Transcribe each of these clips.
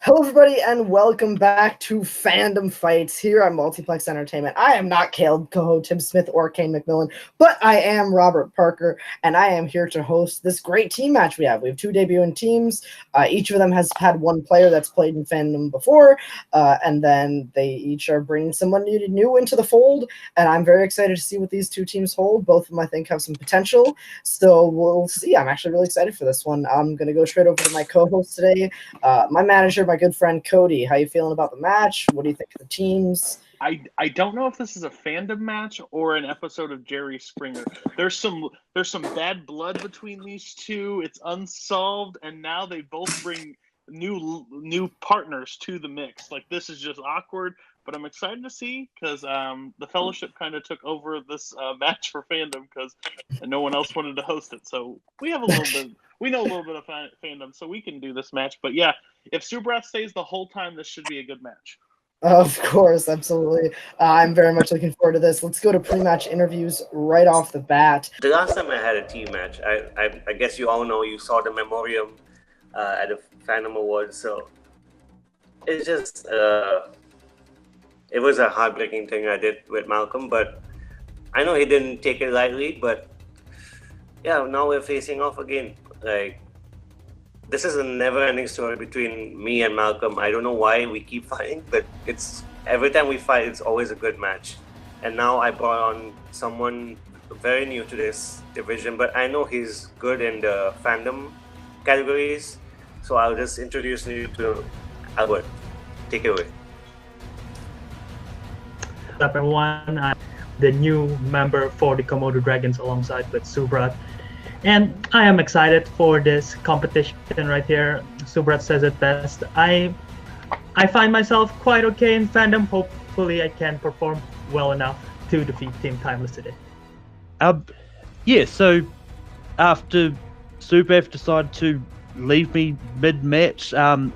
Hello, everybody, and welcome back to Fandom Fights here on Multiplex Entertainment. I am not Caleb Coho, Tim Smith, or Kane McMillan, but I am Robert Parker, and I am here to host this great team match we have. We have two debuting teams. Each of them has had one player that's played in Fandom before, and then they each are bringing someone new into the fold, and I'm very excited to see what these two teams hold. Both of them, I think, have some potential, so we'll see. I'm actually really excited for this one. I'm going to go straight over to my co-host today, my manager, my good friend Cody. How you feeling about the match? What do you think of the teams? I don't know if this is a Fandom match or an episode of Jerry Springer. There's some bad blood between these two. It's unsolved, and now they both bring new partners to the mix. Like, this is just awkward, but I'm excited to see because the Fellowship kind of took over this match for Fandom because no one else wanted to host it. So we have a little bit. We know a little bit of Fandom, so we can do this match. But yeah, if Subrath stays the whole time, this should be a good match. Of course, absolutely. I'm very much looking forward to this. Let's go to pre-match interviews right off the bat. The last time I had a team match, I guess you all know, you saw the memoriam at the Fandom Awards. So it's just it was a heartbreaking thing I did with Malcolm, but I know he didn't take it lightly. But yeah, now we're facing off again. Like, this is a never-ending story between me and Malcolm. I don't know why we keep fighting, but it's every time we fight, it's always a good match. And now I brought on someone very new to this division, but I know he's good in the Fandom categories. So I'll just introduce you to Albert. Take it away. What's up, everyone? I'm the new member for the Komodo Dragons alongside with Subrath. And I am excited for this competition right here. Subrath says it best. I find myself quite okay in Fandom. Hopefully I can perform well enough to defeat Team Timeless today. So after Subrath decided to leave me mid-match, I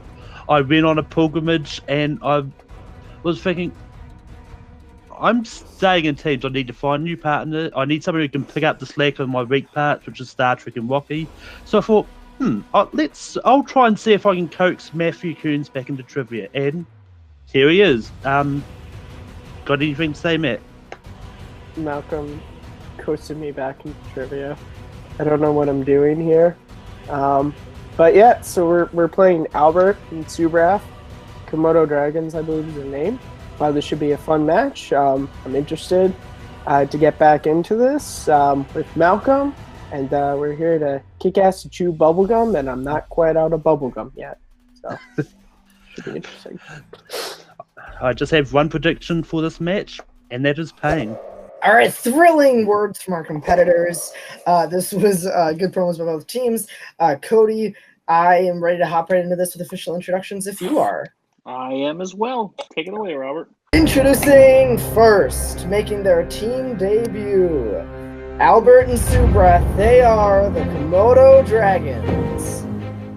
went on a pilgrimage and I was thinking, I'm staying in teams. I need to find a new partner. I need somebody who can pick up the slack on my weak parts, which is Star Trek and Rocky. So I thought, I'll try and see if I can coax Matthew Coons back into trivia. And here he is. Got anything to say, Matt? Malcolm coasted me back into trivia. I don't know what I'm doing here. But yeah, so we're playing Albert and Subrath. Komodo Dragons, I believe is the name. This should be a fun match. I'm interested to get back into this with Malcolm, and we're here to kick ass to chew bubblegum, and I'm not quite out of bubblegum yet. So, should be interesting. I just have one prediction for this match, and that is pain. All right, thrilling words from our competitors. This was good promos by both teams. Cody, I am ready to hop right into this with official introductions if you are. I am as well. Take it away, Robert. Introducing first, making their team debut, Albert and Subrath. They are the Komodo Dragons,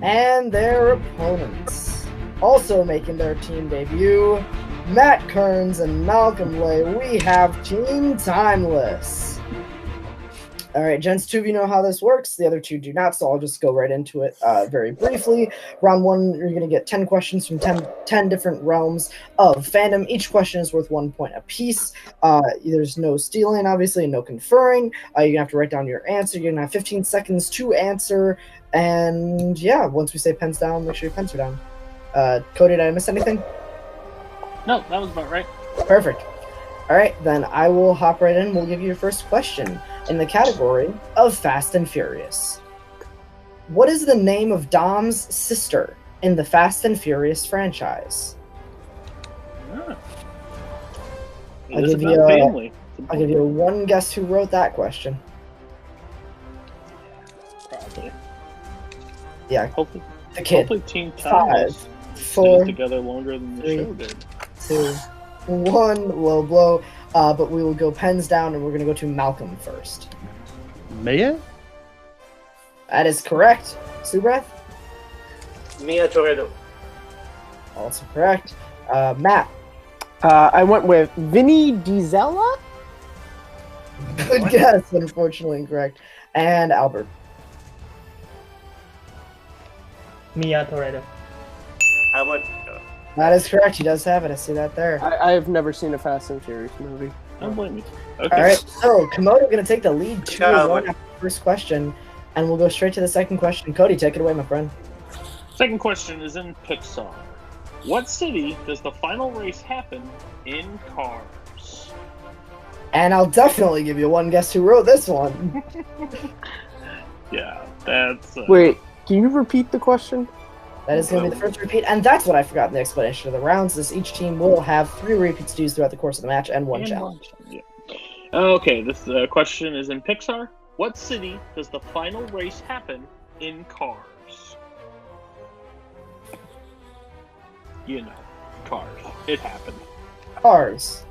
and their opponents. Also making their team debut, Matt Kearns and Malcolm Lay. We have Team Timeless. All right, gents, two of you know how this works. The other two do not, so I'll just go right into it very briefly. Round one, you're going to get 10 questions from 10 different realms of fandom. Each question is worth 1 point apiece. There's no stealing, obviously, and no conferring. You're going to have to write down your answer. You're going to have 15 seconds to answer. And yeah, once we say pens down, make sure your pens are down. Cody, did I miss anything? No, that was about right. Perfect. All right, then I will hop right in. We'll give you your first question in the category of Fast and Furious. What is the name of Dom's sister in the Fast and Furious franchise? I'll give you one guess who wrote that question. Probably. Yeah, Hopefully, the kid. Hopefully Team Timeless stayed together longer than the show did. 2, 1, low blow. But we will go pens down, and we're going to go to Malcolm first. Mia? That is correct. Subrath? Mia Toretto. Also correct. Matt? I went with Vinny Dizella? Good guess, unfortunately incorrect. And Albert? Mia Toretto. I went That is correct. He does have it. I see that there. I have never seen a Fast and Furious movie. Don't blame me. Okay. All right, so Komodo going to take the lead 2-1 Albert. after the first question, and we'll go straight to the second question. Cody, take it away, my friend. Second question is in Pixar. What city does the final race happen in Cars? And I'll definitely give you one guess who wrote this one. Yeah, that's. Wait, can you repeat the question? That is going to be the first repeat, and that's what I forgot in the explanation of the rounds. Is each team will have 3 repeats to use throughout the course of the match and one challenge. Yeah. Okay, this question is in Pixar. What city does the final race happen in Cars? You know, Cars. It happened. Cars.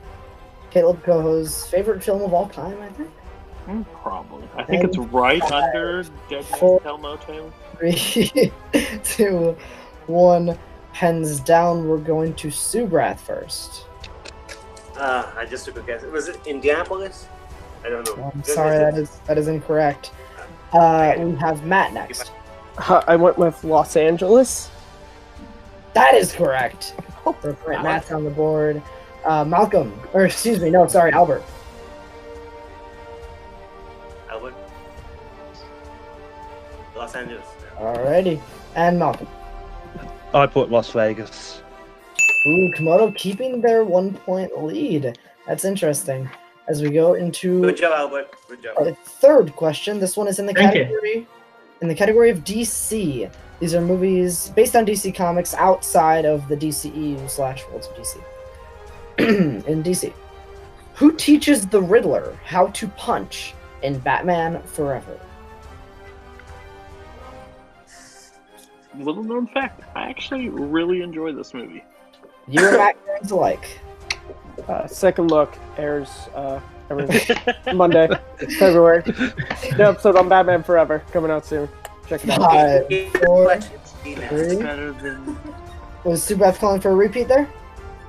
Caleb Coho's favorite film of all time, I think. Probably. I think it's right under Dead Man's Four. Tell No Tale. 3, 2, 1. Pens down. We're going to Subrath first. I just took a guess. Was it Indianapolis? I don't know. I'm sorry, that is incorrect. We have Matt next. I went with Los Angeles. That is correct. Matt's on the board. Malcolm, or excuse me, no, sorry, Albert. Albert. Los Angeles. Alrighty, and Malcolm. I put Las Vegas. Ooh, Komodo keeping their 1-point lead. That's interesting. As we go into Good job, Albert. Good job. our third question, this one is in the Thank you. category of DC. These are movies based on DC comics outside of the DCEU/Worlds of DC. In DC, who teaches the Riddler how to punch in Batman Forever? Little known fact, I actually really enjoy this movie. You and Matt Cairns alike. Second Look airs every Monday, February. The episode on Batman Forever coming out soon. Check it out. 5, 4, Questions, Genius. 3. Better than. Was Subath calling for a repeat there?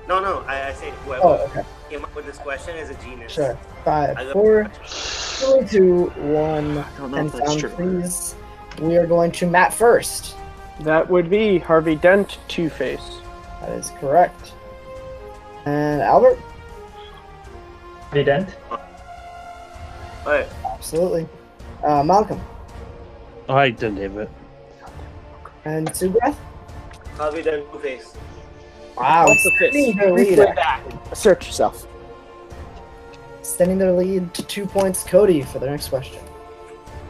No, I said whoever Oh, okay. came up with this question is a genius. Sure. I 5, love 4, questions. 3, 2, 1. I don't know And if that's sound, true. please. We are going to Matt first. That would be Harvey Dent, Two-Face. That is correct. And Albert? Didn't. Alright, Absolutely. Malcolm? I didn't have it. And Subrath? Harvey Dent, Two-Face. Wow. What's the Extending fist? their lead. Replay that. Search yourself. Extending their lead to 2 points. Cody for the next question.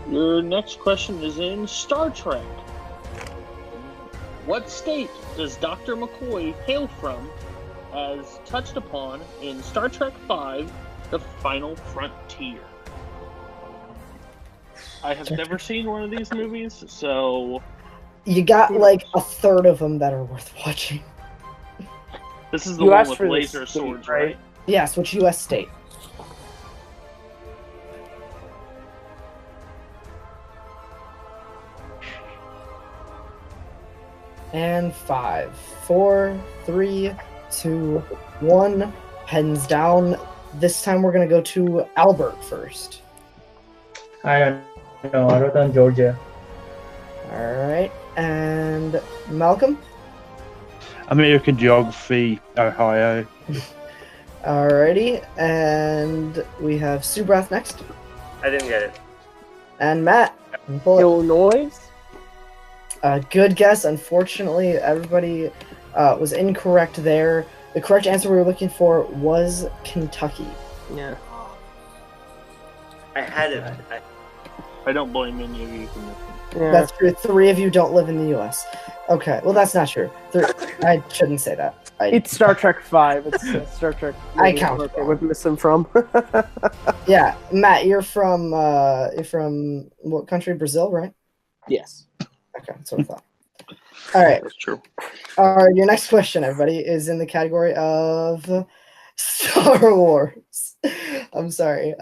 Your next question is in Star Trek. What state does Dr. McCoy hail from, as touched upon in Star Trek V, The Final Frontier? I have never seen one of these movies, so You got like a third of them that are worth watching. this is the You one asked with for the laser state, swords, right? right? Yes, which U.S. state? And 5, 4, 3, 2, 1. Pens down. This time we're going to go to Albert first. I don't know. I wrote down Georgia. Alright. And Malcolm? American Geography, Ohio. Alrighty. And we have Subrath next. I didn't get it. And Matt. Pull it. Illinois? Good guess. Unfortunately, everybody was incorrect there. The correct answer we were looking for was Kentucky. Yeah. I had it. I don't blame any of you for missing. Yeah. That's true. 3 of you don't live in the U.S. Okay, well that's not true. I shouldn't say that. It's Star Trek 5. It's Star Trek. I count it. With missing from. Yeah, Matt, you're from what country? Brazil, right? Yes. Okay, that's what I thought. All right. That's true. Your next question, everybody, is in the category of Star Wars. I'm sorry.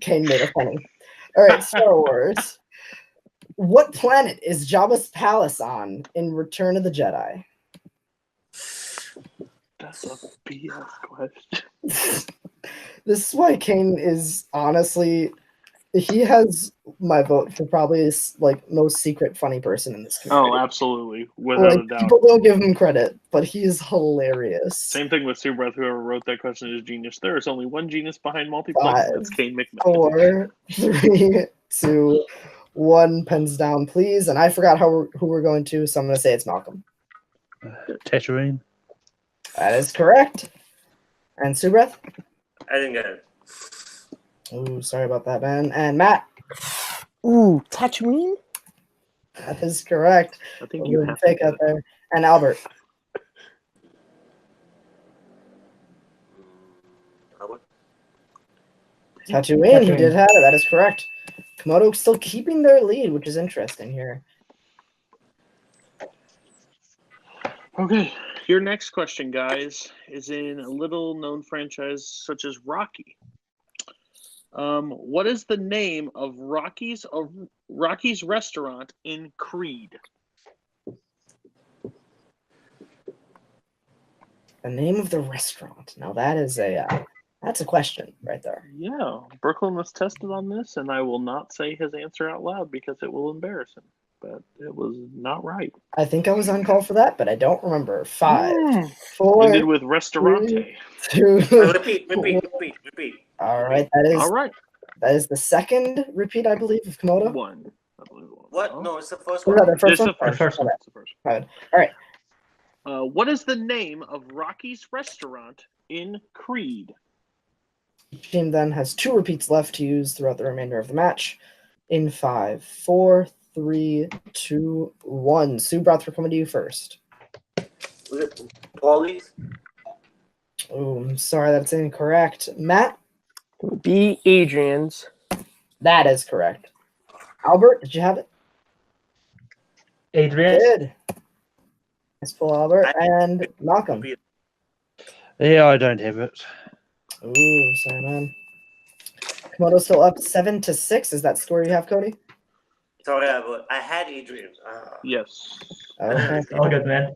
Kane made a funny. All right, Star Wars. What planet is Jabba's palace on in Return of the Jedi? That's a BS question. This is why Kane is honestly He has my vote for probably most secret funny person in this community. Oh, absolutely, without a doubt. People don't give him credit, but he's hilarious. Same thing with Subrath. Whoever wrote that question is genius. There is only one genius behind multiplex. 5, That's Kane McMahon. 4, 3, 2, 1. Pens down, please. And I forgot who we're going to, so I'm going to say it's Malcolm. Tatooine. That is correct. And Subrath? I didn't get it. Ooh, sorry about that, man. And Matt? Ooh, Tatooine? That is correct. I think you We'll have take to out there. And Albert? Albert? Tatooine, he did have it. That is correct. Komodo still keeping their lead, which is interesting here. Okay, your next question, guys, is in a little-known franchise such as Rocky. What is the name of Rocky's restaurant in Creed? The name of the restaurant. Now that is that's a question right there. Yeah, Brooklyn was tested on this, and I will not say his answer out loud because it will embarrass him. But it was not right. I think I was on call for that, but I don't remember. 5, 4, Ended with Restaurante. 2. Repeat. All right, that is All right. That is the second repeat, I believe, of Komodo. One. I believe it was. What? Oh. No, it's the first Was one. that the first It's one? the first one. Okay. It's the first All right. one. What is the name of Rocky's restaurant in Creed? Each team then has 2 repeats left to use throughout the remainder of the match. In 5, 4, 3, 2, 1. Subrath, we're coming to you first. Was it Paulie's? Oh, I'm sorry, that's incorrect. Matt? Be Adrian's. That is correct. Albert, did you have it? Adrian. Good. Nice pull, Albert. And Malcolm. Yeah, I don't have it. Ooh, sorry, man. Komodo's still up 7-6. Is that score you have, Cody? Sorry, Albert. I had Adrian. Yes. Okay. All good, man.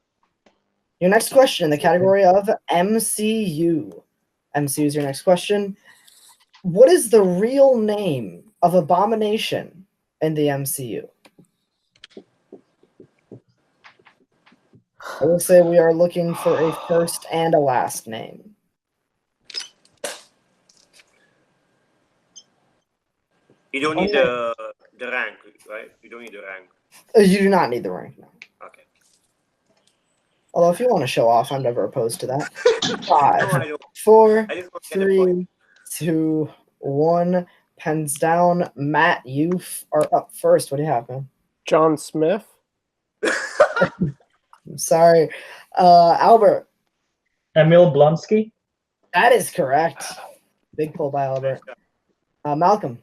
Your next question in the category of MCU. MCU is your next question. What is the real name of Abomination in the MCU? I will say we are looking for a first and a last name. You don't need the rank, right? You don't need the rank. You do not need the rank, no. Okay. Although if you want to show off, I'm never opposed to that. No, 5, I don't. 4, I just want to get a point. 3, 2, 1. Pens down. Matt, you are up first. What do you have, man? John Smith. I'm sorry. Albert. Emil Blonsky. That is correct. Big pull by Albert. Malcolm.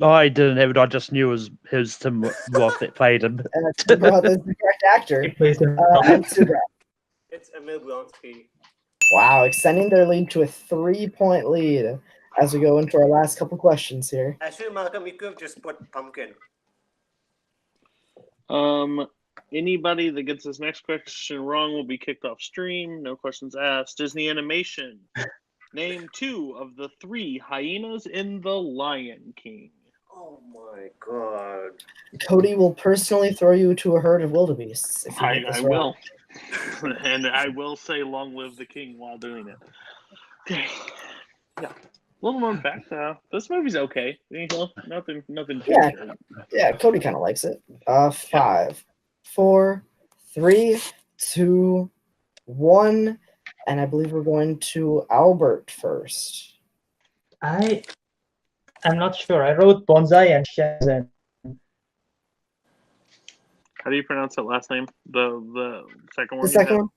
I didn't have it. I just knew it was Tim Roth that played him. That's the correct actor. He plays him. And Subrath. It's Emil Blonsky. Wow, extending their lead to a 3-point lead as we go into our last couple questions here. Actually, Malcolm, you could have just put pumpkin. Anybody that gets this next question wrong will be kicked off stream. No questions asked. Disney Animation. Name 2 of the 3 hyenas in The Lion King. Oh my god. Cody will personally throw you to a herd of wildebeests. If you get this I right. will. And I will say long live the king while doing it. Okay. Yeah. Little known fact, this movie's okay. You know, nothing Yeah. too Yeah, Cody kind of likes it. 5, 4, 3, 2, 1. And I believe we're going to Albert first. I'm not sure. I wrote Bonsai and Shenzhen. How do you pronounce that last name? The second one. The second one?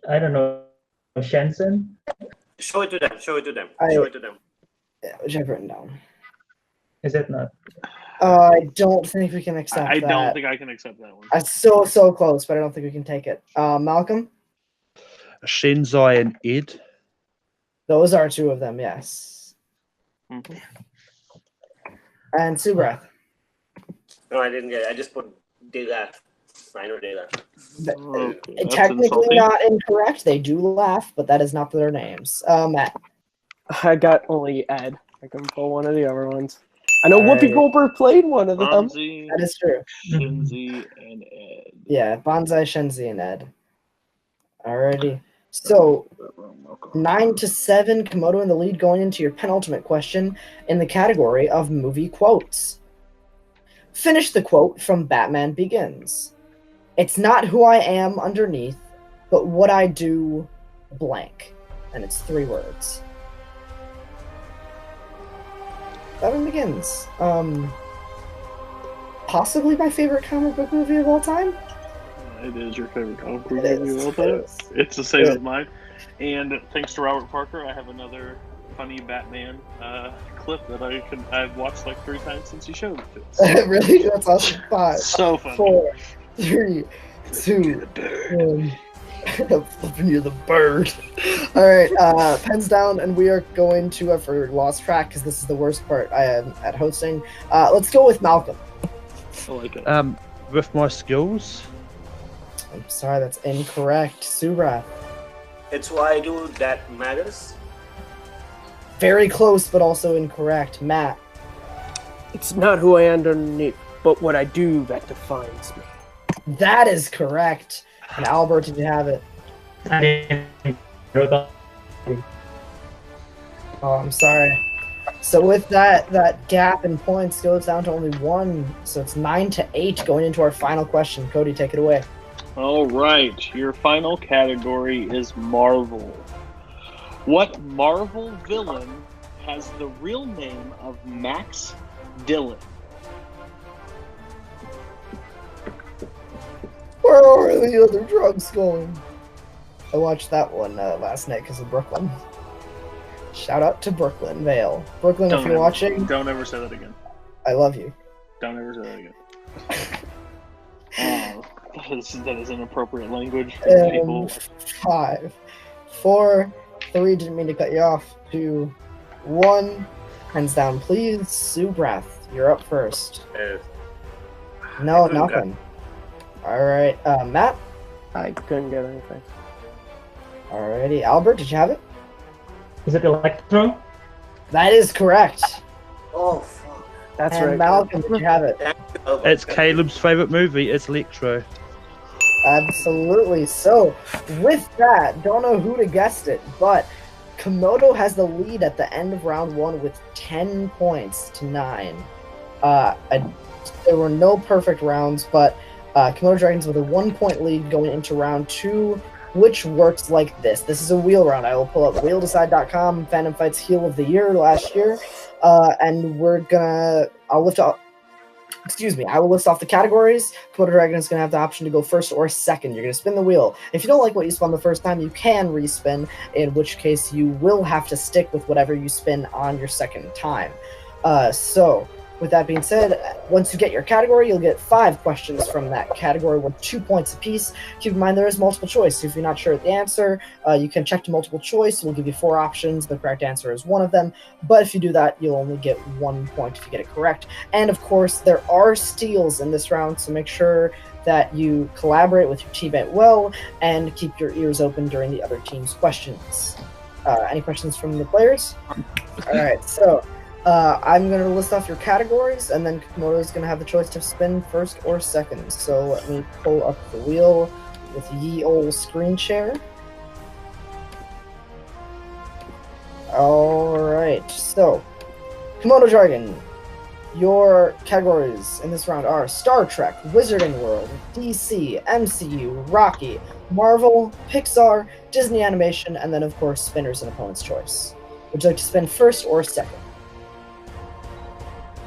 I don't know. Shenzhen? Show it to them. Show it to them. I- Show it to them. Yeah, which I've written down. Is it not? I don't think we can accept I that. don't think I can accept that one. It's so close, but I don't think we can take it. Malcolm? Shenzai and Ed. Those are 2 of them, yes. Mm-hmm. And Subrath? No, I didn't get it. I just put they laugh. I know they laugh. Okay, that's Technically insulting. not incorrect. They do laugh, but that is not their names. Matt? I got only Ed. I can pull one of the other ones. I know Alright. Whoopi Goldberg played one of them. Bonzi, That is true. Shinzi, and Ed. Yeah, Bonsai, Shenzi, and Ed. Alrighty. So 9-7, Komodo in the lead going into your penultimate question in the category of movie quotes. Finish the quote from Batman Begins. It's not who I am underneath, but what I do blank. And it's 3 words. Batman Begins. Possibly my favorite comic book movie of all time. It is your favorite comic book It movie is. of all time. It's the same Yeah. as mine. And thanks to Robert Parker, I have another funny Batman clip that I've watched like 3 times since he showed it to us. Really? That's awesome. 5, So funny. 4, 3, 2, 1. I'm flipping you the bird. Alright, pens down, and we are going to, for lost track, because this is the worst part I am at hosting. Let's go with Malcolm. I like it. With my skills, I'm sorry, that's incorrect. Subrath. It's what I do that matters. Very close, but also incorrect. Matt. It's not who I am underneath, but what I do that defines me. That is correct. And Albert, did you have it? I didn't know that. Oh, I'm sorry. So with that gap in points goes down to only 1. So it's 9-8 going into our final question. Cody, take it away. All right, your final category is Marvel. What Marvel villain has the real name of Max Dillon? Where are the other drugs going? I watched that one last night because of Brooklyn. Shout out to Brooklyn Vale. Brooklyn, if you're watching, Don't ever say that again. I love you. Don't ever say that again. That is inappropriate language for people. 5, 4, 3, didn't mean to cut you off. 2, 1. Hands down, please. Subrath, you're up first. No, nothing. Alright, Matt? I couldn't get anything. Alrighty, Albert, did you have it? Is it Electro? That is correct. Oh, fuck. That's And right. Malcolm, did you have it? it's Caleb's favorite movie. It's Electro. Absolutely. So, with that, don't know who to guessed it, but Komodo has the lead at the end of round 1 with 10 points to 9. There were no perfect rounds, but Komodo Dragons with a 1-point lead going into round 2, which works like this. This is a wheel round. I will pull up wheeldecide.com, Fandom Fights Heel of the Year last year, and I will list off the categories. Komodo Dragon is going to have the option to go first or second. You're going to spin the wheel. If you don't like what you spun the first time, you can respin, in which case you will have to stick with whatever you spin on your second time. So, with that being said, once you get your category, you'll get 5 questions from that category with 2 points apiece. Keep in mind there is multiple choice, so if you're not sure of the answer, you can check to multiple choice. We'll give you 4 options. The correct answer is one of them, but if you do that, you'll only get 1 point if you get it correct. And of course, there are steals in this round, so make sure that you collaborate with your teammate well and keep your ears open during the other team's questions. Any questions from the players? All right, so I'm going to list off your categories, and then Komodo is going to have the choice to spin first or second. So let me pull up the wheel with ye ol' screen share. Alright, so Komodo Dragon, your categories in this round are Star Trek, Wizarding World, DC, MCU, Rocky, Marvel, Pixar, Disney Animation, and then of course spinners and opponent's choice. Would you like to spin first or second?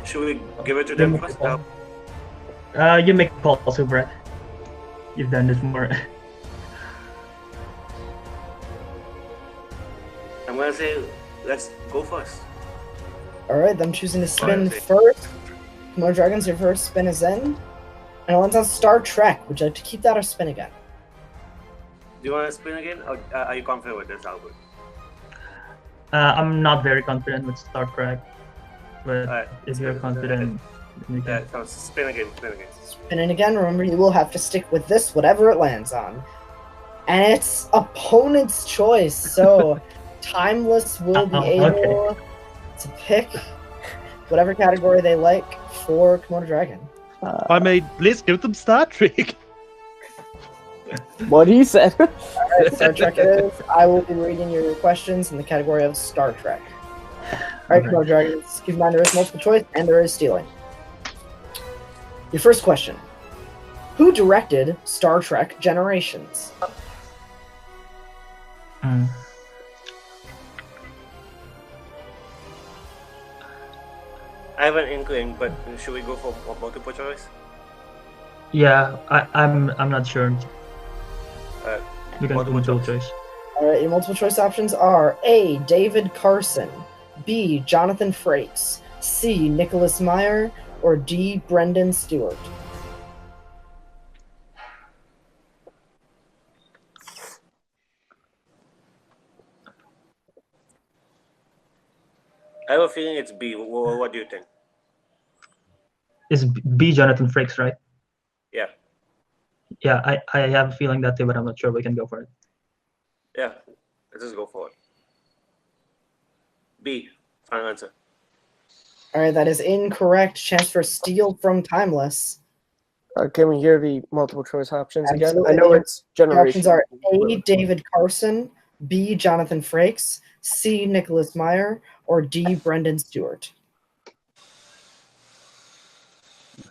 Should we give it to them first? You make a call, Subrath. You've done this more. I'm gonna say, let's go first. Alright, I'm choosing to spin Alright. first. Komodo Dragons, your first spin is in. And one's on Star Trek. Would you like to keep that or spin again? Do you want to spin again, or are you confident with this, Albert? I'm not very confident with Star Trek, but Alright, if you're confident, you Yeah, can. so spin again, spin again. Spinning again, remember you will have to stick with this, whatever it lands on. And it's opponent's choice, so Timeless will be Okay. able to pick whatever category they like for Komodo Dragon. I mean, let's give them Star Trek. What he said. Alright, Star Trek it is. I will be reading your questions in the category of Star Trek. Alright, Komodo Dragons, keep in mind there is multiple choice and there is stealing. Your first question. Who directed Star Trek Generations? Hmm. I have an inkling, but should we go for multiple choice? Yeah, I'm not sure. We can do Multiple multiple choice. choice. Alright, your multiple choice options are A. David Carson, B. Jonathan Frakes, C. Nicholas Meyer, or D. Brendan Stewart. I have a feeling it's B. What do you think? Is B Jonathan Frakes, right? Yeah. Yeah, I have a feeling that too, but I'm not sure. We can go for it. Yeah. Let's just go for it. B. Final answer. Alright, that is incorrect. Chance for steal from Timeless. Can we hear the multiple choice options again? Absolutely. I know it's The generation. options are A. David Carson, B. Jonathan Frakes, C. Nicholas Meyer, or D. Brendan Stewart.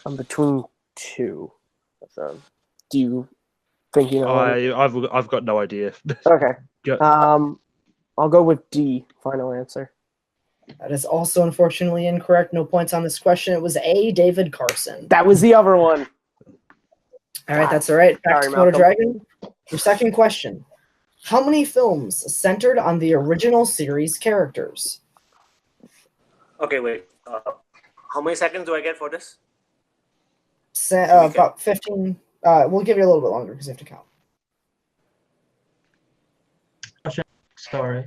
I'm between two of them. Do you think you know? I've got no idea. Okay. Yeah. I'll go with D. Final answer. That is also unfortunately incorrect. No points on this question. It was A. David Carson. That was the other one. All right, that's all right. Back Sorry, to Komodo Malcolm. Dragon. Your second question. How many films centered on the original series characters? Okay, wait. How many seconds do I get for this? About 15. We'll give you a little bit longer because you have to count. Sorry.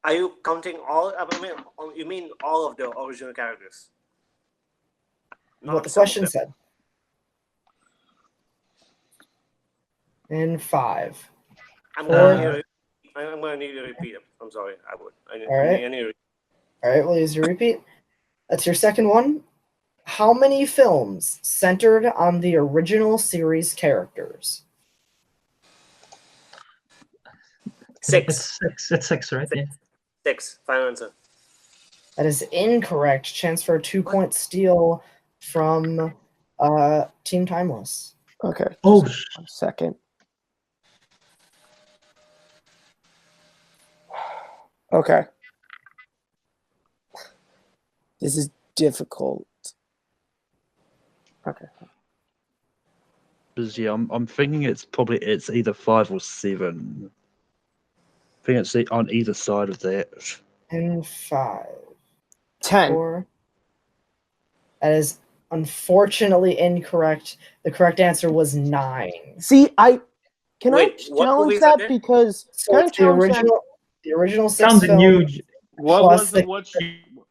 Are you counting all? I mean, you mean all of the original characters? What the some of question them. said. In 5. I'm Four. gonna need to repeat them. I'm sorry. I would. All right. I need to All right, we'll use your repeat. That's your second one. How many films centered on the original series characters? 6. It's 6. It's 6, right? Yeah. 6. Final answer. That is incorrect. Chance for a 2-point steal from Team Timeless. Okay. Oh, 1 second. Okay. This is difficult. Okay. Because, yeah, I'm thinking it's either 5 or 7. I think it's on either side of that. In 5. 10. 4. That is unfortunately incorrect. The correct answer was 9. See, can Wait, I what challenge movies are that there? because So can I it's challenge that? the original 6 sounds film. new. What Plus was the the- what?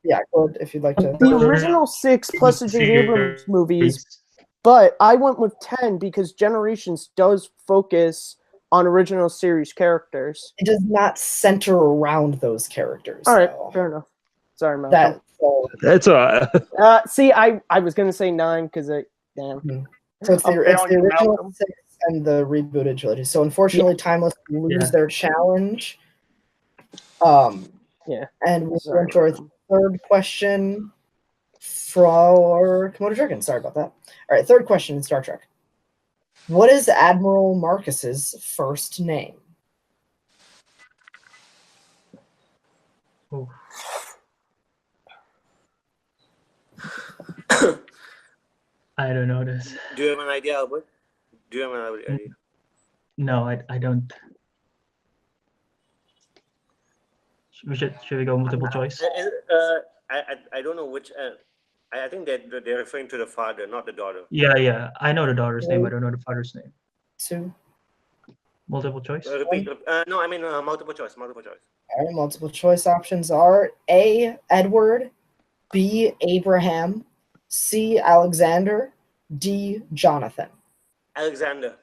Yeah, go ahead if you'd like to. The original 6 plus the J. Abrams movies, but I went with 10 because Generations does focus on original series characters. It does not center around those characters. All right, though. fair enough. Sorry, Malcolm. That so, That's all right. See, I was gonna say 9 because damn. so it's I'm the failing you, original Malcolm. 6 and the rebooted trilogy. So unfortunately, Timeless lose Yeah. their challenge. Yeah. And we'll Sorry, go into our Malcolm. third question for Komodo Dragon. Sorry about that. All right, third question in Star Trek. What is Admiral Marcus's first name? Oh. I don't know this. Do you have an idea, Albert? Do you have an idea? No, I don't. Should we go multiple choice? I don't know which. I think they're referring to the father, not the daughter. Yeah. I know the daughter's name. I don't know the father's name. 2. Multiple choice. Repeat. No, I mean multiple choice. Multiple choice. All right, multiple choice options are A. Edward, B. Abraham, C. Alexander, D. Jonathan. Alexander.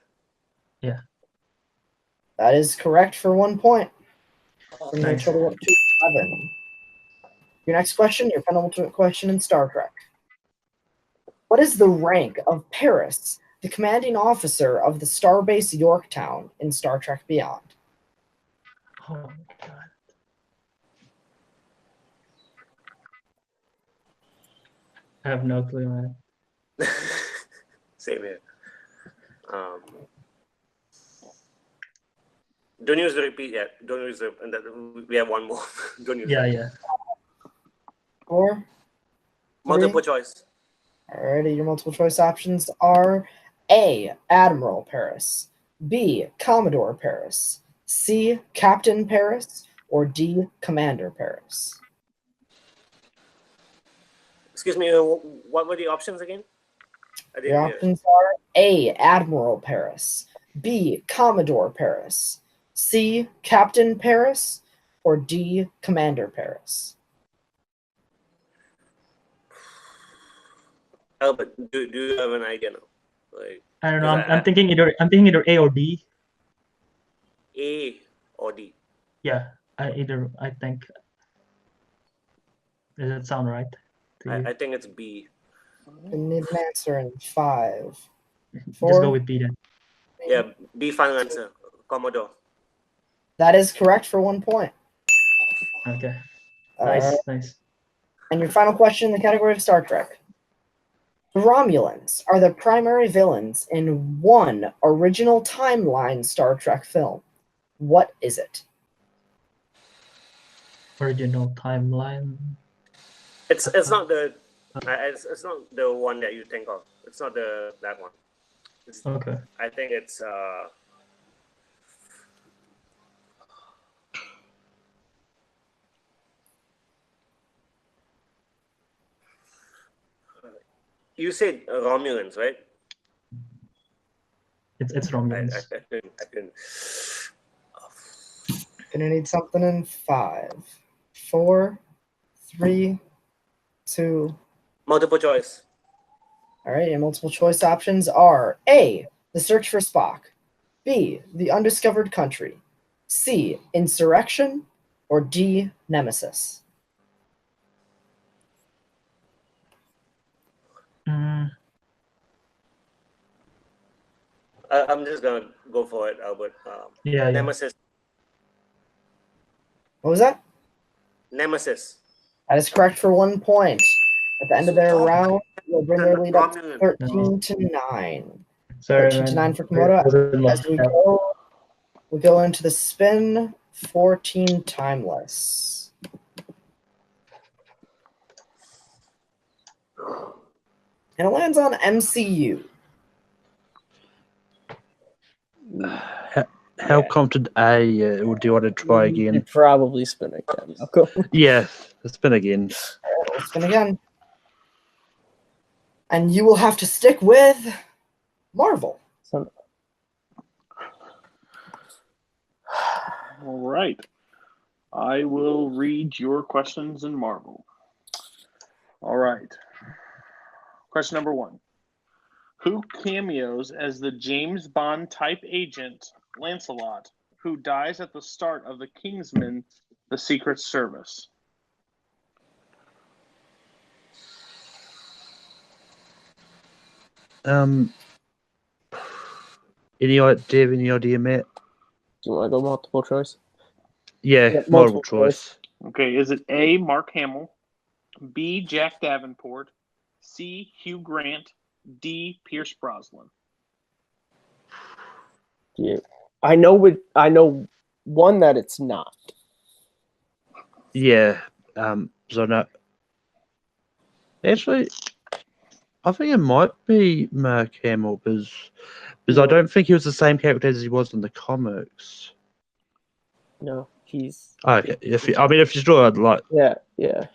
That is correct for 1 point. Bring your Nice. total up to 11. Your next question, your penultimate question in Star Trek. What is the rank of Paris, the commanding officer of the starbase Yorktown in Star Trek Beyond? Oh my god. I have no clue, man. Same here. Don't use the repeat yet. Don't use the. And that, we have one more. Don't use. Yeah, that. yeah. 4, Multiple 3. choice. Alrighty, your multiple choice options are A. Admiral Paris, B. Commodore Paris, C. Captain Paris, or D. Commander Paris. Excuse me. What were the options again? I didn't Your hear. options are A. Admiral Paris, B. Commodore Paris, C. Captain Paris, or D. Commander Paris. Albert, do you have an idea now? Like I don't know. Because I'm thinking either A or D. A or D. Yeah, I think. Does that sound right to you? I think it's B. You need an answer in 5, Just 4. go with B then. Yeah, B final answer. Komodo. That is correct for 1 point. Okay. Alright. Nice. And your final question in the category of Star Trek. The Romulans are the primary villains in one original timeline Star Trek film. What is it? Original timeline. It's not the. It's not the one that you think of. It's not that one. Okay. I think it's you said Romulans, right? It's Romulans. I couldn't. Gonna need something in 5, 4, 3, 2. Multiple choice. All right, and multiple choice options are A. The Search for Spock, B. The Undiscovered Country, C. Insurrection, or D. Nemesis. I'm just gonna go for it, Albert. Yeah. Nemesis. What was that? Nemesis. That is correct for 1 point. At the end of their round, we'll bring their lead up to Romulan. 13-9. Sorry, 13-9 man. for Komodo. As Yeah. we go into the spin 14 timeless. And it lands on MCU. How confident or do you want to try again? You'd probably spin again. Malcolm. Yeah, spin again. We'll spin again. And you will have to stick with Marvel. All right. I will read your questions in Marvel. All right. Question number 1. Who cameos as the James Bond type agent Lancelot, who dies at the start of the Kingsman, the Secret Service? Any idea, Matt? Do you want to go multiple choice? Yeah, multiple choice. Okay, is it A, Mark Hamill, B, Jack Davenport, C, Hugh Grant, D, Pierce Brosnan? Yeah. I know one that it's not. Yeah. So no. Actually, I think it might be Mark Hamill because I don't think he was the same character as he was in the comics. No, he's. Okay. If you draw it like. Yeah. Do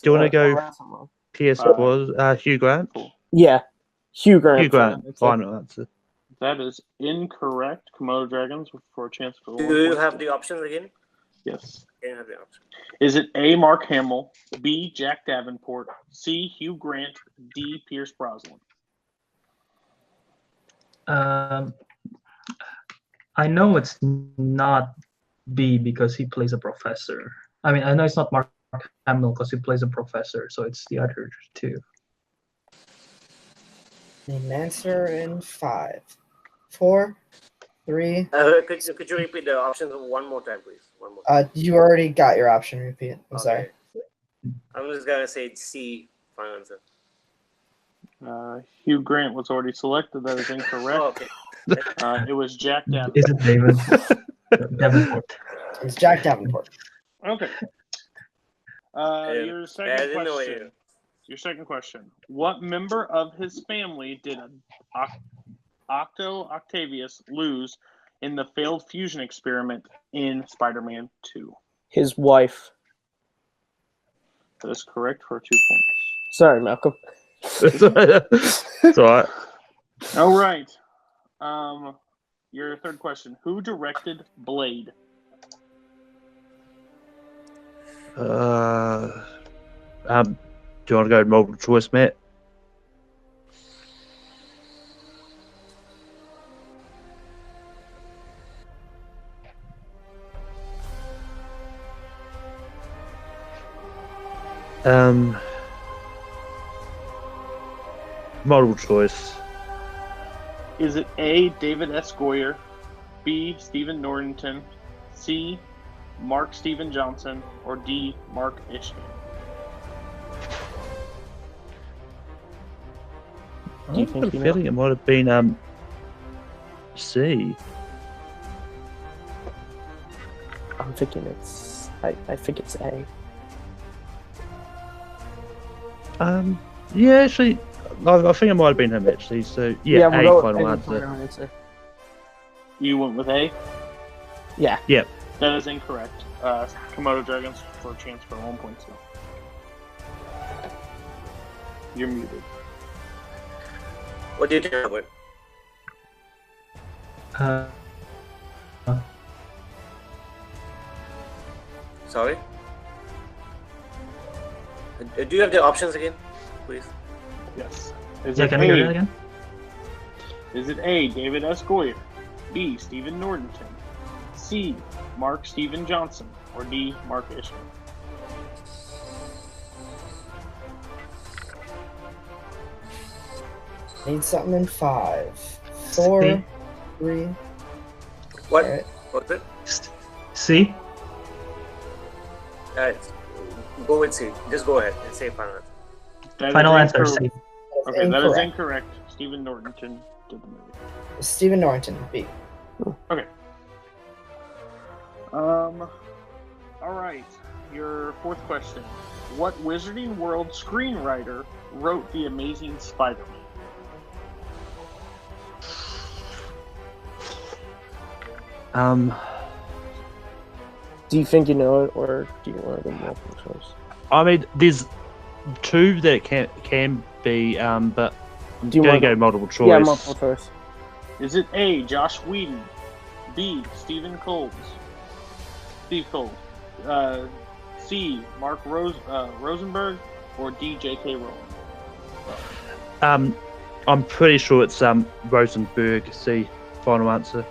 you want to go? Pierce was Hugh Grant. Cool. Yeah, Hugh Grant. Hugh Grant. Final answer. That is incorrect. Komodo Dragons for a chance for 1 Do you point. have the options again? Yes. Can you have the options? Is it A, Mark Hamill, B, Jack Davenport, C, Hugh Grant, D, Pierce Brosnan? I know it's not B because he plays a professor. I mean, I know it's not Mark Hamill because he plays a professor, so it's the other two. An answer in 5, 4, 3. Could you repeat the options one more time, please? One more time. You already got your option. Repeat. I'm sorry. I'm just gonna say C. Final answer. Hugh Grant was already selected. That is incorrect. Oh, okay. It was Jack Davenport. Is it David? Davenport. It's Jack Davenport. Okay. Your second question. Your second question. What member of his family did Octavius lose in the failed fusion experiment in Spider-Man 2? His wife. That is correct for 2 points. Sorry, Malcolm. It's all right. All right. Your third question. Who directed Blade? Do you want to go multiple choice, Matt? Multiple choice. Is it A, David S. Goyer, B, Stephen Norrington, C, Mark Steven Johnson, or D, Mark Isham? Do you I've think got a you feeling it might have been C. I'm thinking it's. I think it's A. Yeah, actually, I think it might have been him actually. So yeah, we'll A go final with answer. final answer. You went with A? Yeah. Yep. That is incorrect. Komodo Dragons for a chance for 1 point still. You're muted. What do you think, Albert? Sorry? Do you have the options again, please? Yes. Is Yeah, it can we hear that again? Is it A, David S. Goyer, B, Stephen Norrington, C, Mark Steven Johnson, or D, Mark Isham? Need something in 5, 4, C. 3. What? Alright. What's it? C. Go with C. Just go ahead and say final answer. That Final is answer, incorrect. C. Okay, that is incorrect. Stephen Norrington did the movie. Stephen Norrington, B. Okay. All right. Your fourth question. What Wizarding World screenwriter wrote The Amazing Spider-Man? Do you think you know it, or do you want to go multiple choice? I mean, there's two that can be, but I'm Do you going want to go multiple choice. Yeah, multiple choice. Is it A, Josh Whedon, B, Steve Coles, C, Mark Rosenberg, or D, J.K. Rowling? I'm pretty sure it's Rosenberg. C. Final answer.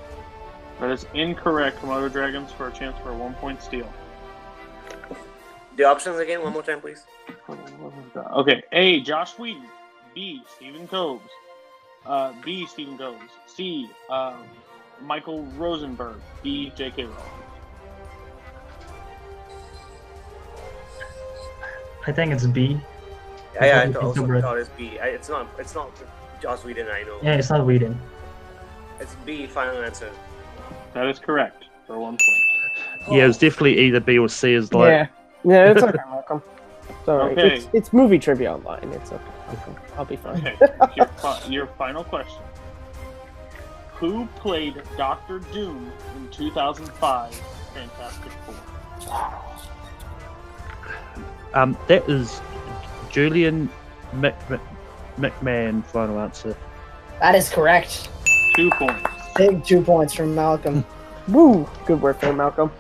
That is incorrect. Komodo Dragons for a chance for a 1 point steal. The options again, one more time, please. Okay. A, Josh Whedon. B, Stephen Coles. B, Stephen Coles. C, Michael Rosenberg. D, J.K. Rowling. I think it's B. I think also it's thought it's B. It's not Joss Whedon, I know. Yeah, it's not Whedon. It's B, final answer. That is correct for 1 point. Yeah, it was definitely either B or C. Is like Yeah, it's okay, Malcolm. It's alright. Okay. It's movie trivia online. It's okay. I'll be fine. Okay. Your final question. Who played Doctor Doom in 2005 Fantastic Four? that is Julian McMahon. Final answer. That is correct. 2 points. Big 2 points from Malcolm. Woo! Good work there, Malcolm.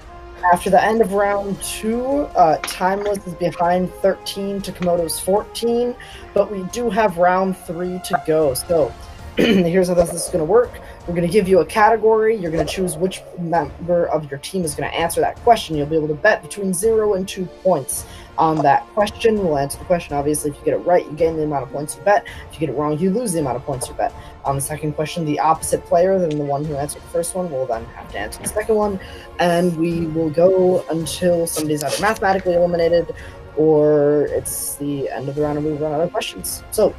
After the end of round 2, Timeless is behind 13 to Komodo's 14, but we do have round 3 to go. So here's how this is going to work. We're going to give you a category. You're going to choose which member of your team is going to answer that question. You'll be able to bet between 0 and 2 points on that question. We'll answer the question. Obviously, if you get it right, you gain the amount of points you bet. If you get it wrong, you lose the amount of points you bet. On the second question, the opposite player than the one who answered the first one will then have to answer the second one. And we will go until somebody's either mathematically eliminated or it's the end of the round and we run out of questions. So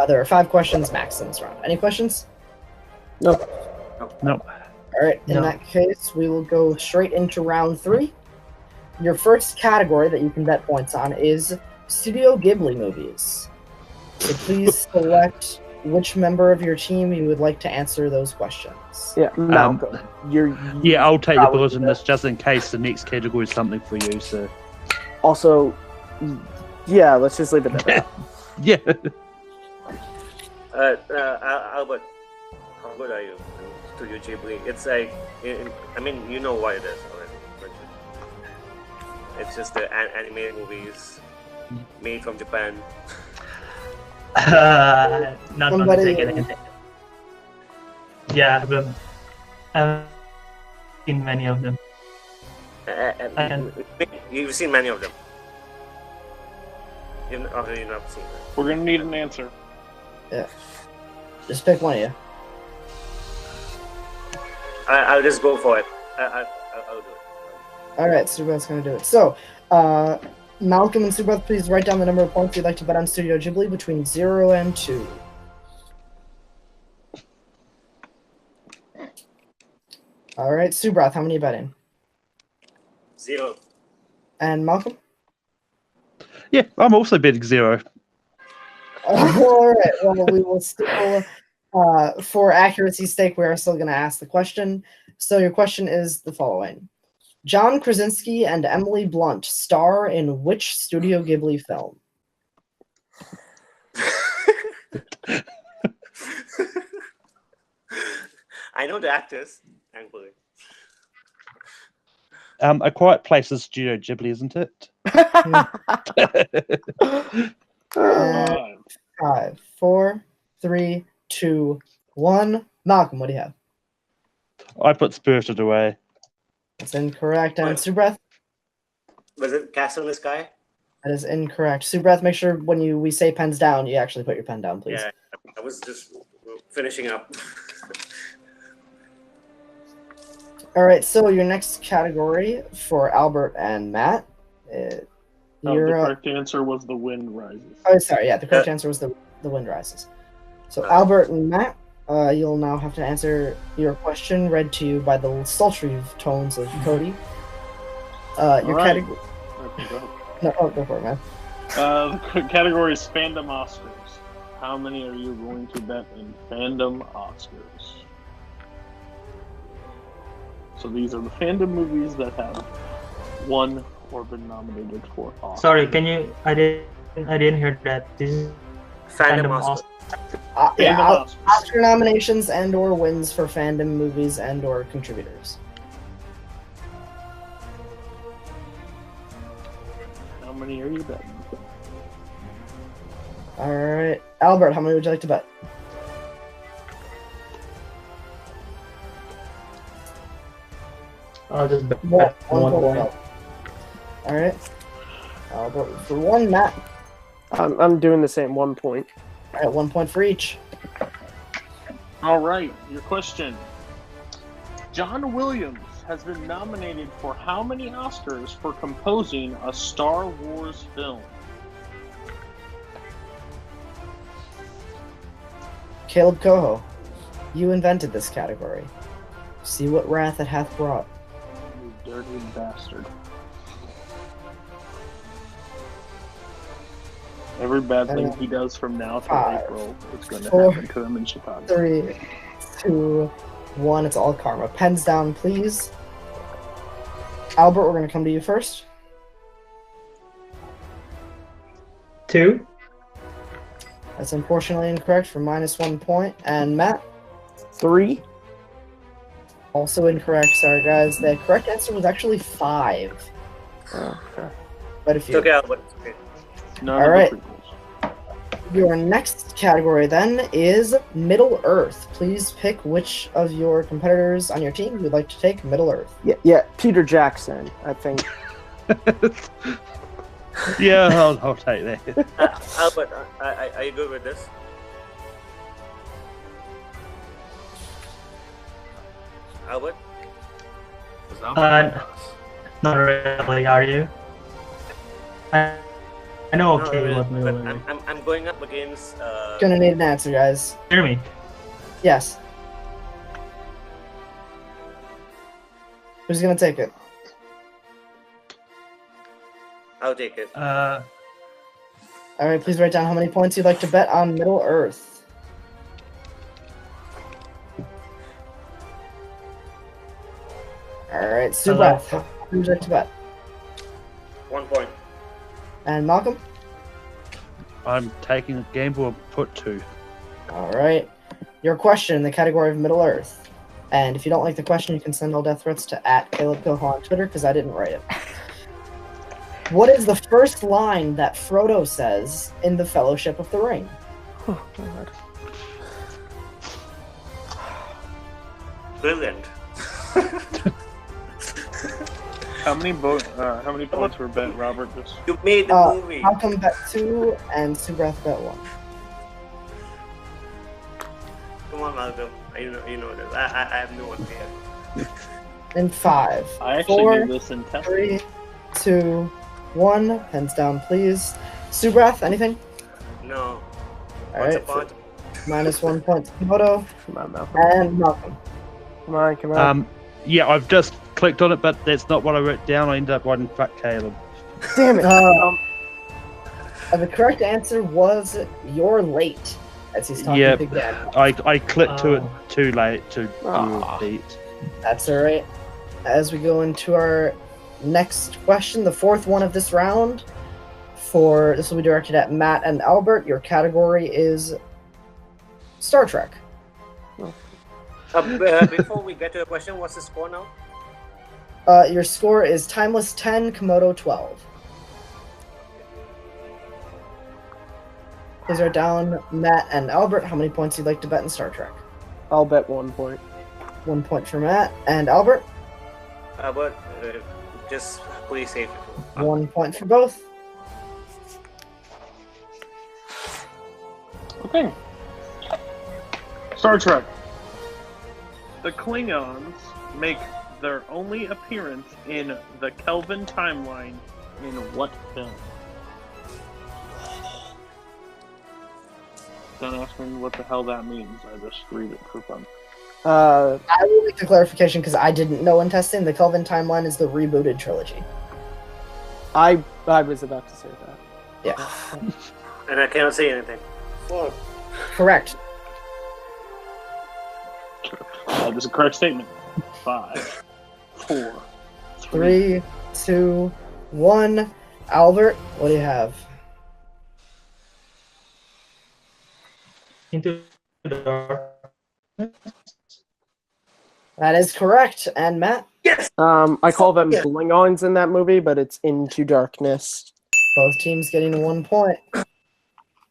there are 5 questions max in this round. Any questions? No. No. All right. In that case, we will go straight into round 3. Your first category that you can bet points on is Studio Ghibli movies. So please select which member of your team you would like to answer those questions. Yeah, Malcolm. Yeah, I'll take the bullet in this just in case the next category is something for you. So. Also, yeah, let's just leave it at that. Yeah. Albert, how good are you in Studio Ghibli? It's like, I mean, you know what it is already. It's just the animated movies made from Japan. Not on the second. Yeah, I've seen many of them. You've seen many of them. You've not seen them. We're gonna need an answer. Yeah. Just pick one of you. I'll just go for it. I'll do it. All right, Subrath's going to do it. So, Malcolm and Subrath, please write down the number of points you'd like to bet on Studio Ghibli between 0 and 2. All right, Subrath, how many are you betting? 0. And Malcolm? Yeah, I'm also betting 0. All right, well, we will still, for accuracy's sake, we are still going to ask the question. So your question is the following. John Krasinski and Emily Blunt star in which Studio Ghibli film? I know the actors, thankfully. A Quiet Place is Studio Ghibli, isn't it? 5, 4, 3, 2, 1. Malcolm, what do you have? I put Spirited Away. That's incorrect. And Subrath? Was it Castle in the Sky? That is incorrect. Subrath, make sure when we say pens down, you actually put your pen down, please. Yeah, I was just finishing up. All right, so your next category for Albert and Matt. The correct answer was The Wind Rises. Oh, sorry, yeah, the correct answer was The Wind Rises. So Albert and Matt, you'll now have to answer your question read to you by the sultry tones of Cody. Your category. No, go for it, man. The category is Fandom Oscars. How many are you going to bet in Fandom Oscars? So these are the fandom movies that have won or been nominated for Oscars. Sorry, can you? I didn't hear that. This is Fandom Oscars. Oscar nominations and/or wins for fandom movies and/or contributors. How many are you betting? All right, Albert, how many would you like to bet? I'll just bet One one point. point. All right, Albert for 1. Matt. I'm doing the same 1 point. All right, 1 point for each. All right, your question. John Williams has been nominated for how many Oscars for composing a Star Wars film? Caleb Coho, you invented this category. See what wrath it hath brought. You dirty bastard. Every bad thing he does from now till 5, April is going to 4, happen to him in Chicago. 3, 2, 1. It's all karma. Pens down, please. Albert, we're going to come to you first. 2. That's unfortunately incorrect for -1 point. And Matt? 3. Also incorrect. Sorry, guys. The correct answer was actually 5. Oh, okay. But if It's you... okay, Albert. It's okay. None All of right. the prequels. Your next category then is Middle Earth. Please pick which of your competitors on your team you would like to take Middle Earth. Yeah, Peter Jackson, I think. Yeah, I'll take that. Albert, are you good with this? Albert? Not really. Are you? I know. Not Okay, really, what but Middle Earth. I'm going up against. Gonna need an answer, guys. Hear me? Yes. Who's gonna take it? I'll take it. All right, please write down how many points you'd like to bet on Middle Earth. All right, Subrath, how many would you like to bet? 1 point. And Malcolm? I'm taking a gamble and put 2. All right. Your question in the category of Middle Earth. And if you don't like the question, you can send all death threats to @CalebPilho on Twitter, because I didn't write it. What is the first line that Frodo says in the Fellowship of the Ring? Oh, God. Brilliant. How many points were bet, Robert? Just You made the movie. Malcolm bet 2 and Subrath bet 1. Come on, Malcolm. You know this. I have no idea. And 5. I actually 4, knew this in test. 3, 2, 1. Pens down, please. Subrath, anything? No. All What's right. the point? Minus 1 point to Komodo. Come on, Malcolm. And Malcolm. Come on. Yeah, I've just clicked on it, but that's not what I wrote down. I ended up writing fuck Caleb. Damn it. The correct answer was "you're late," as he's talking Yeah, Big Dad. I clicked to it too late to do Aw. a beat. That's all right. As we go into our next question, the fourth one of this round, this will be directed at Matt and Albert. Your category is Star Trek. Before we get to the question, what's the score now? Your score is Timeless 10, Komodo 12. Please write down, Matt and Albert, how many points you'd like to bet in Star Trek. I'll bet 1 point. 1 point for Matt. And Albert? Albert, just play safe. 1 point for both. Okay. Star Trek. The Klingons make their only appearance in the Kelvin timeline in what film? Don't ask me what the hell that means. I just read it for fun. I will make the clarification because I didn't know in testing. The Kelvin timeline is the rebooted trilogy. I was about to say that. Yeah. And I cannot say anything. Correct. That is a correct statement. 5, 4, 3, 2, 1. Albert, what do you have? Into the dark. That is correct. And Matt? Yes! I call them Klingons in that movie, but it's Into Darkness. Both teams getting 1 point.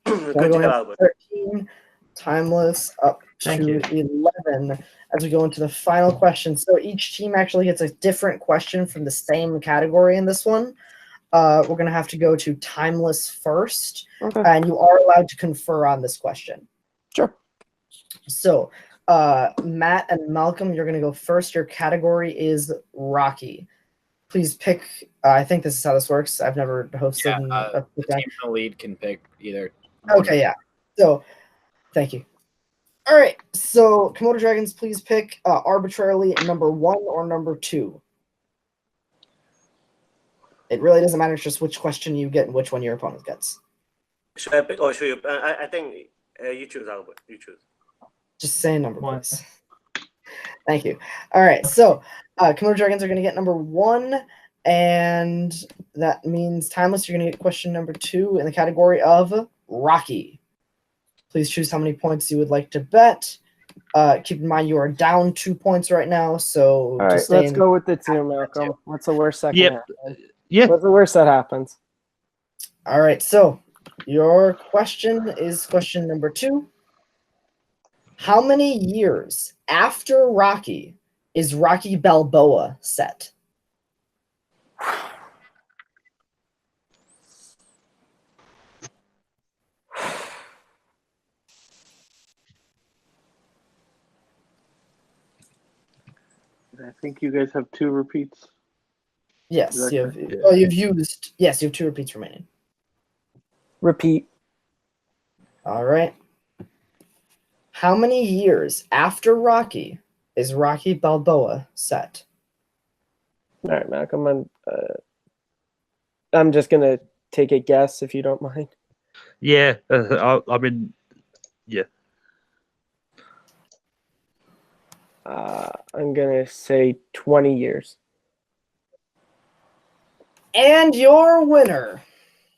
Good Going job, up Albert. 13, Timeless up Thank to you. 11 as we go into the final question. So each team actually gets a different question from the same category in this one. We're going to have to go to Timeless first, Okay. and you are allowed to confer on this question. Sure. So, Matt and Malcolm, you're going to go first. Your category is Rocky. Please pick. I think this is how this works. I've never hosted. The team in the lead can pick either. Okay, yeah. So, thank you. All right. So, Komodo Dragons, please pick arbitrarily number 1 or number 2. It really doesn't matter. It's just which question you get and which one your opponent gets. Should I pick or should you? I think you choose, Albert. You choose. Just say a number, 1. please. Thank you. All right. So, Komodo Dragons are going to get number 1, and that means Timeless, you're going to get question number 2 in the category of Rocky. Please choose how many points you would like to bet. Keep in mind you are down 2 points right now, so All right, let's go with the 2, Malcolm. What's the worst that can Yep. happen? Yeah. What's the worst that happens? All right, so Your question is question number 2. How many years after Rocky is Rocky Balboa set? I think you guys have 2 repeats. Yes, Is that you have, correct? well, you've used. Yes, you have 2 repeats remaining. Repeat. All right. How many years after Rocky is Rocky Balboa set? All right, Malcolm. I'm just gonna take a guess if you don't mind. Yeah, I mean, yeah. I'm gonna say 20 years. And your winner,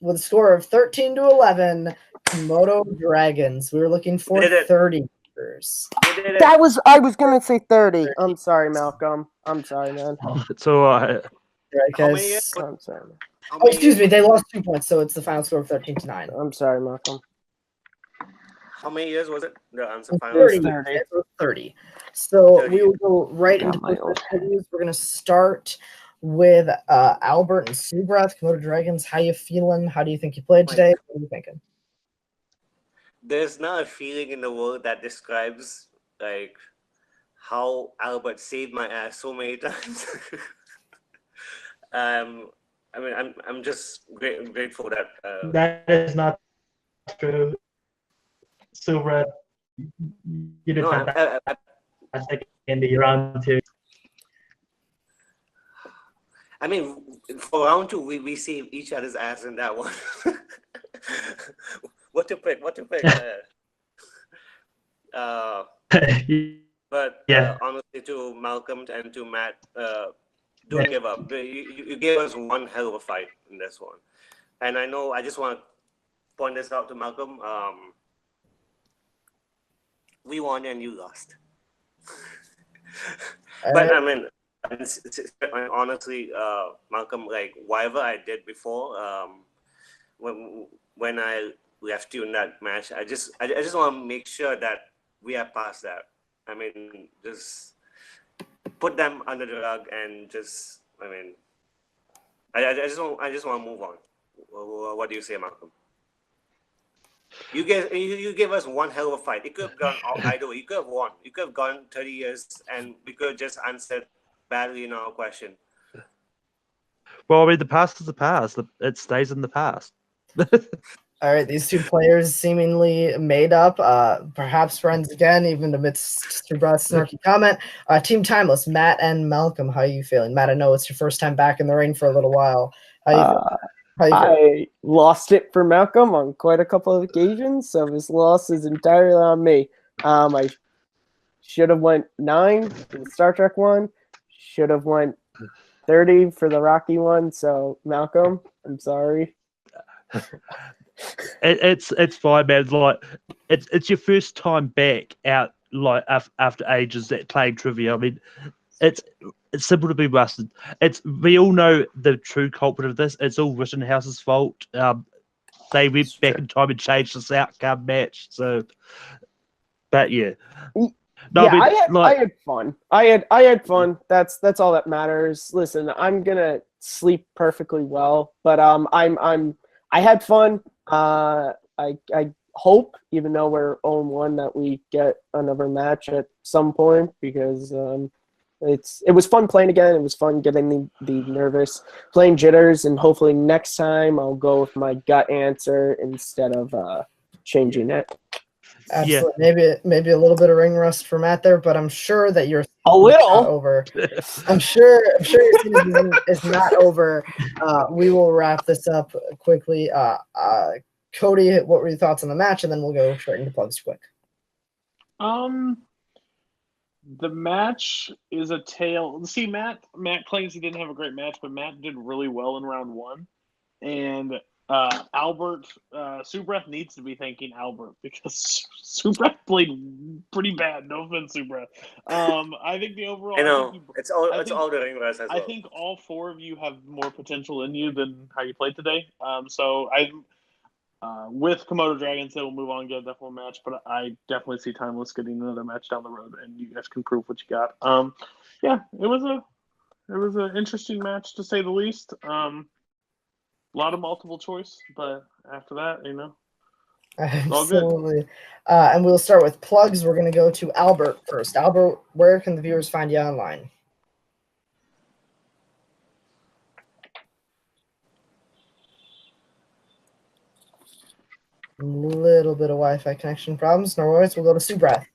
with a score of 13-11, Komodo Dragons. We were looking for Did it. 30 years. You did it. I was gonna say 30. I'm sorry, Malcolm. I'm sorry, man. It's all right. Right, How many guys? years? I'm sorry. How Oh, many excuse years me. was They it? lost 2 points, so it's the final score of 13-9. I'm sorry, Malcolm. How many years was it? The answer final. 30. 30. It was 30. So 30. we will go right into my old interviews. We're going to start with Albert and Subrath, Komodo Dragons. How you feeling? How do you think you played today? What are you thinking? There's not a feeling in the world that describes like how Albert saved my ass so many times. I mean, I'm just grateful that. That is not true. Subrat, you did No, fantastic in the round 2. I mean, for round 2, we saved each other's ass in that one. What to pick? But Yeah. honestly, to Malcolm and to Matt, don't give up. You gave us one hell of a fight in this one. And I know, I just want to point this out to Malcolm. We won and you lost. But I mean, honestly, Malcolm, like whatever I did before, when I left you in that match, I just want to make sure that we are past that. I mean, just put them under the rug and just, I mean, I just want to move on. What do you say, Malcolm? You gave us one hell of a fight. It could have gone either way. You could have won. You could have gone 30 years, and we could have just answered badly in our question. Well, I mean, the past is the past. It stays in the past. All right, these 2 players seemingly made up, perhaps friends again, even amidst Subrath's snarky comment. Team Timeless, Matt and Malcolm, how are you feeling? Matt, I know it's your first time back in the ring for a little while. How you feeling? I lost it for Malcolm on quite a couple of occasions, so this loss is entirely on me. I should have went 9 for the Star Trek one. Should have went 30 for the Rocky one. So Malcolm, I'm sorry. It's fine, man. Like it's your first time back out, like after ages that playing trivia. I mean, it's simple to be rusted. We all know the true culprit of this. It's all Rittenhouse's fault. They went back in time and changed this outcome match. So, but yeah. No, yeah, I mean, I had fun. I had fun. That's all that matters. Listen, I'm gonna sleep perfectly well, but I had fun. I hope, even though we're 0-1, that we get another match at some point, because it was fun playing again. It was fun getting the nervous playing jitters, and hopefully next time I'll go with my gut answer instead of changing it. Absolutely. Yeah. Maybe a little bit of ring rust for Matt there, but I'm sure that you're a little over. I'm sure your season is not over. We will wrap this up quickly. Cody, what were your thoughts on the match? And then we'll go straight into plugs quick. The match is a tale. See, Matt claims he didn't have a great match, but Matt did really well in round 1. And Albert, Subrath needs to be thanking Albert, because Subrath played pretty bad. No offense, Subrath. I think the overall. I know it's all the ring rust as well. I think all 4 of you have more potential in you than how you played today. So With Komodo Dragons, they will move on and get a definite match, but I definitely see Timeless getting another match down the road, and you guys can prove what you got. Yeah, it was an interesting match to say the least. A lot of multiple choice, but after that, all good. Absolutely. And we'll start with plugs. We're going to go to Albert first. Albert, where can the viewers find you online? Little bit of Wi-Fi connection problems. No worries. We'll go to Subrath.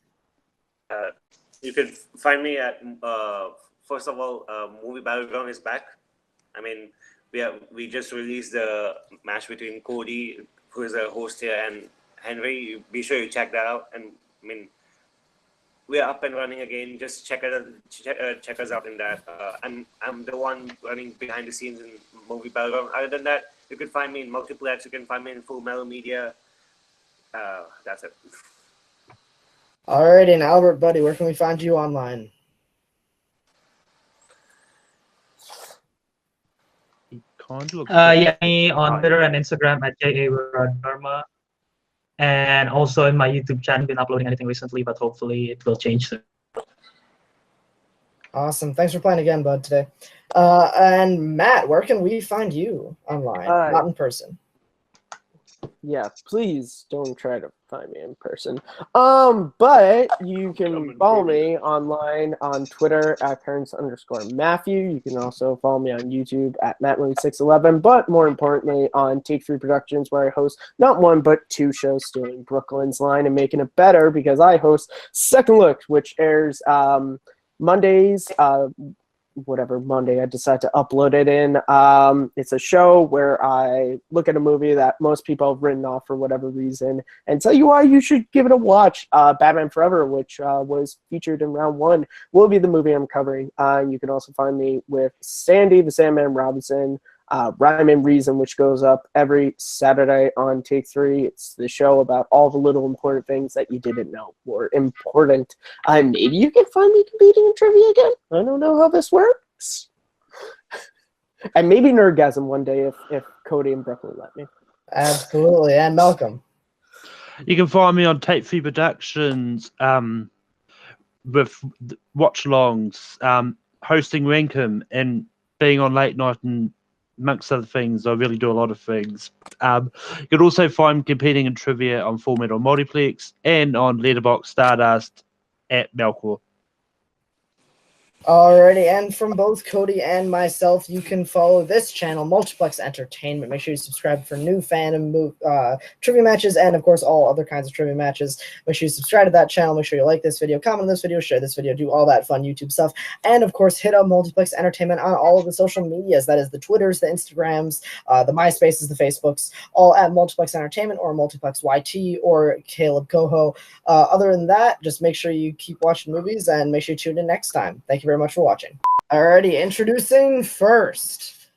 You can find me at first of all, Movie Battleground is back. I mean, we just released the match between Cody, who is a host here, and Henry. Be sure you check that out. And I mean, we are up and running again. Just check us out in that. I'm the one running behind the scenes in Movie Battleground. Other than that, you can find me in Multiplex. You can find me in Full Metal Media. That's it. All right, and Albert, buddy, where can we find you online? Yeah, me on Twitter and Instagram at JA and also in my YouTube channel. Been uploading anything recently, but hopefully it will change soon. Awesome. Thanks for playing again, bud, today. And Matt, where can we find you online, not in person? Yeah, please don't try to find me in person. But you can follow me online on Twitter at parents_Matthew. You can also follow me on YouTube at MattMoody611. But more importantly, on Take 3 Productions, where I host not one but 2 shows, stealing Brooklyn's line and making it better, because I host Second Look, which airs Mondays. Whatever Monday I decide to upload it in. It's a show where I look at a movie that most people have written off for whatever reason and tell you why you should give it a watch. Batman Forever, which was featured in round 1, will be the movie I'm covering. You can also find me with Sandy the Sandman Robinson, Rhyme and Reason, which goes up every Saturday on Take 3. It's the show about all the little important things that you didn't know were important. Maybe you can find me competing in trivia again. I don't know how this works. And maybe Nerdgasm one day if Cody and Brooklyn let me. Absolutely. And Malcolm. You can find me on Take 3 Productions with watch-alongs, hosting Rankum, and being on late night and amongst other things. I really do a lot of things. You can also find me competing in trivia on Full Metal Multiplex and on Letterboxd Stardust at Melkor. Alrighty, and from both Cody and myself, you can follow this channel, Multiplex Entertainment. Make sure you subscribe for new Fandom trivia matches and, of course, all other kinds of trivia matches. Make sure you subscribe to that channel. Make sure you like this video, comment on this video, share this video, do all that fun YouTube stuff. And, of course, hit up Multiplex Entertainment on all of the social medias. That is the Twitters, the Instagrams, the MySpaces, the Facebooks, all at Multiplex Entertainment or Multiplex YT or Caleb Coho. Other than that, just make sure you keep watching movies and make sure you tune in next time. Thank you very much for watching. Alrighty, introducing first.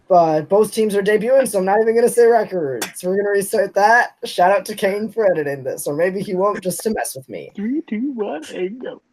But both teams are debuting, so I'm not even going to say records. We're going to restart that. Shout out to Kane for editing this, or maybe he won't, just to mess with me. 3, 2, 1, and go.